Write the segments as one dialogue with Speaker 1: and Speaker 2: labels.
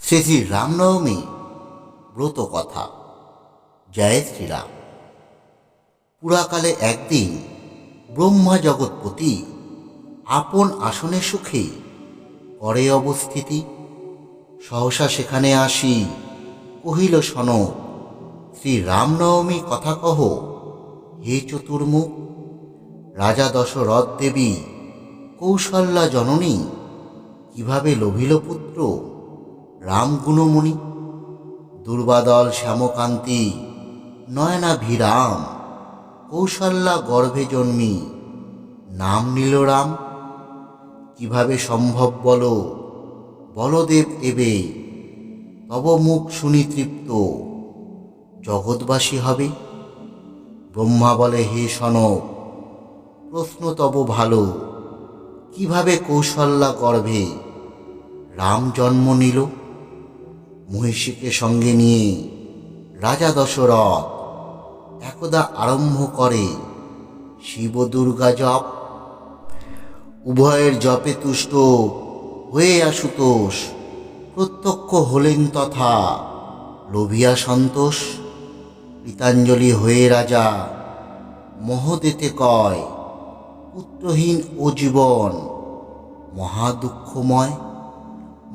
Speaker 1: শ্রী শ্রী রামনবমী ব্রত কথা। জয় শ্রীরাম। পুরাকালে একদিন ব্রহ্মা জগৎপতি আপন আসনে সুখে করে অবস্থিতি। সহসা সেখানে আসি কহিল সনক, শ্রী রামনবমী কথা কহ হে চতুর্মুখ। রাজা দশরথ দেবী কৌশল্যা জননী কিভাবে লোভিল পুত্র রামগুণমণি। দুর্বাদল শ্যামকান্তি নয়নাভিরাম, কৌশল্যা গর্ভে জন্মি নাম নিল রাম। কিভাবে সম্ভব বলো বলদেব এবে, তব মুখ শুনি তৃপ্ত জগৎবাসী হবে। ব্রহ্মা বলে হে সনক, প্রশ্ন তব ভালো, কিভাবে কৌশল্যা গর্ভে রাম জন্ম নিল। মহিষীকে সঙ্গে নিয়ে রাজা দশরথ একদা আরম্ভ করে শিব দুর্গা জপ। উভয়ের জপে তুষ্ট হয়ে আশুতোষ, প্রত্যক্ষ হলেন তথা লোভিয়া সন্তোষ। গীতাঞ্জলি হয়ে রাজা মহোদেতে কয়, পুত্রহীন ও জীবন মহা দুঃখময়।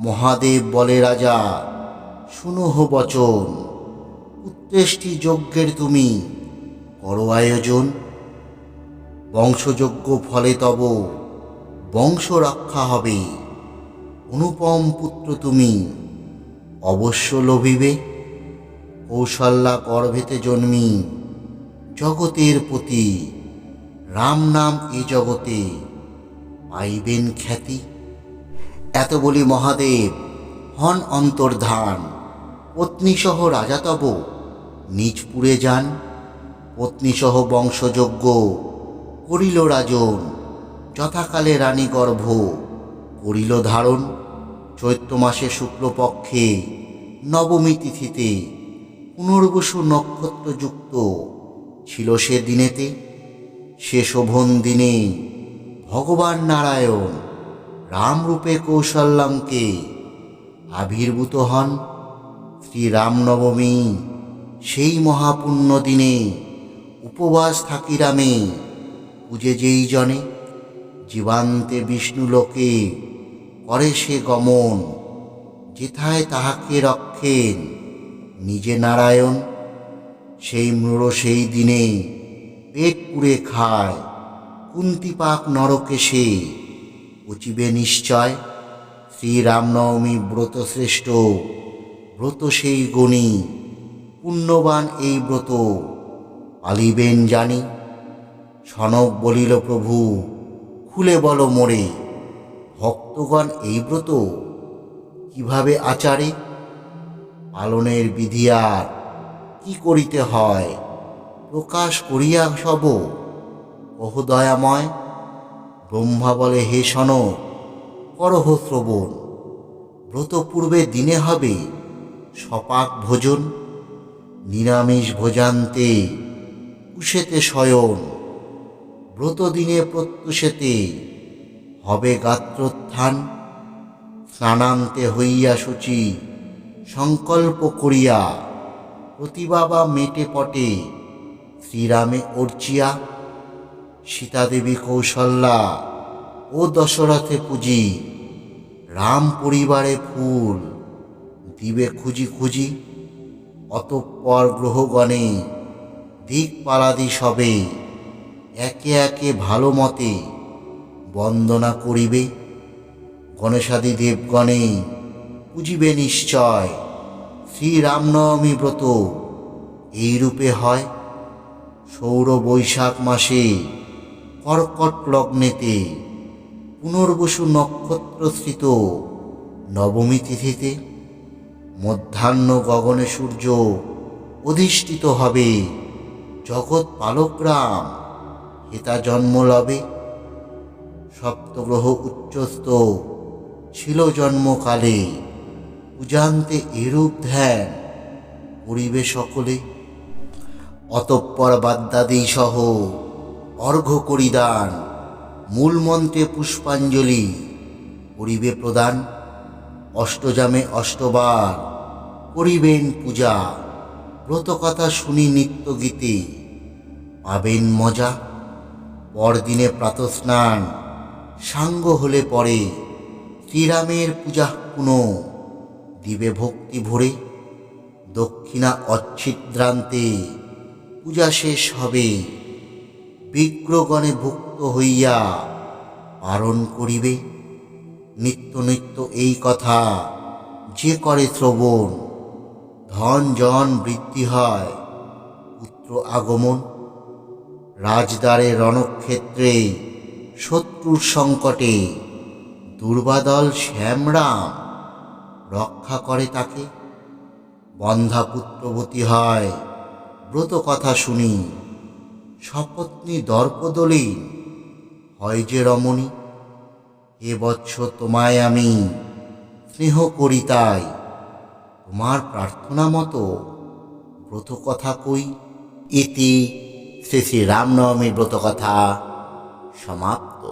Speaker 1: মহাদেব বলে রাজা শুনহ বচন, পুত্রেষ্টি যজ্ঞের তুমি করো আয়োজন। বংশযজ্ঞ ফলে তব বংশ রক্ষা হবে, অনুপম পুত্র তুমি অবশ্য লোভিবে। কৌশল্যা গর্ভেতে জন্মি জগতের পতি, রাম নাম এ জগতে পাইবেন খ্যাতি। এত বলি মহাদেব হন অন্তর্ধান, পত্নীসহ রাজা তব নিজপুরে যান। পত্নীসহ বংশযজ্ঞ করিল রাজন, যথাকালে রানী গর্ভ করিল ধারণ। চৈত্র মাসে শুক্লপক্ষে নবমী তিথিতে পুনর্বসু নক্ষত্রযুক্ত ছিল সে দিনেতে। সে শোভন দিনে ভগবান নারায়ণ রামরূপে কৌশল্যাঙ্কে আবির্ভূত হন। শ্রীরামনবমী সেই মহাপুণ্য দিনে উপবাস থাকি রামে পূজে যেই জনে। জীবান্তে বিষ্ণুলোকে করে সে গমন, যেথায় তাহাকে রক্ষেন নিজে নারায়ণ। সেই মৃড় সেই দিনে পেট পুড়ে খায়, কুন্তিপাক নরকে সে পচিবে নিশ্চয়। শ্রীরামনবমী ব্রত শ্রেষ্ঠ ব্রত সেই গণী, পুণ্যবান এই ব্রত পালিবেন জানি। সনক বলিল প্রভু খুলে বলো মোরে, ভক্তগণ এই ব্রত কিভাবে আচারে। পালনের বিধি আর কি করিতে হয়, প্রকাশ করিয়া সব কহ দয়াময়। ব্রহ্মা বলে হে সনক করহ শ্রবণ, ব্রত পূর্বে দিনে হবে সপাক ভোজন। নিরামিষ ভোজান্তে কুশেতে শয়ন, ব্রত দিনে প্রত্যুষেতে হবে গাত্রোত্থান। স্নানান্তে হইয়া শুচি সংকল্প করিয়া, প্রতিভা বা মেটে পটে শ্রীরামে অর্চিয়া। সীতাদেবী কৌশল্যা ও দশরথে পুজি, রাম পরিবারে ফুল দিবে খুঁজি খুঁজি। অতঃপর গ্রহগণে দিকপালাদি সবে, একে একে ভালো মতে বন্দনা করিবে। গণেশাদি দেবগণে পুজিবে নিশ্চয়, শ্রীরামনবমী ব্রত এই রূপে হয়। সৌর বৈশাখ মাসে কর্কট লগ্নেতে, পুনর্বসু নক্ষত্রস্থিত নবমী তিথিতে। মধ্যাহ্ন গগনে সূর্য অধিষ্ঠিত হবে, জগৎ পালক রাম হেতা জন্ম লবে। সপ্তগ্রহ উচ্চস্থ ছিল জন্মকালে, পূজান্তে এরূপ ধ্যান করিবে সকলে। অতঃপর বাদ্যাদি সহ অর্ঘ্য করি দান, মূল মন্ত্রে পুষ্পাঞ্জলি করিবে প্রদান। অষ্টযামে অষ্টবার করিবেন পূজা, ব্রতকথা শুনি নিত্য গীতে পাবেন মজা। পরদিনে প্রাতঃস্নান সাঙ্গ হলে পরে শ্রীরামের পূজা পুনঃ দিবে ভক্তি ভরে। দক্ষিণা অচ্ছিদ্রান্তে পূজা শেষ হবে, বিগ্রহগণে ভুক্ত হইয়া পালন করিবে। নিত্য নিত্য এই কথা যে করে শ্রবণ, ধন জন বৃদ্ধি হয় পুত্র আগমন। রাজদ্বারে রণক্ষেত্রে শত্রুর সংকটে দুর্বাদল শ্যামরাম রক্ষা করে তাকে। বন্ধা পুত্রবতী হয় ব্রত কথা শুনি, সপত্নী দর্পদলীন হয় যে রমণী। এ বৎস তোমায় আমি স্নেহ করি তাই, তোমার প্রার্থনা মতো ব্রত কথা কই। ইতি শ্রী শ্রী রামনবমীর ব্রত কথা সমাপ্ত।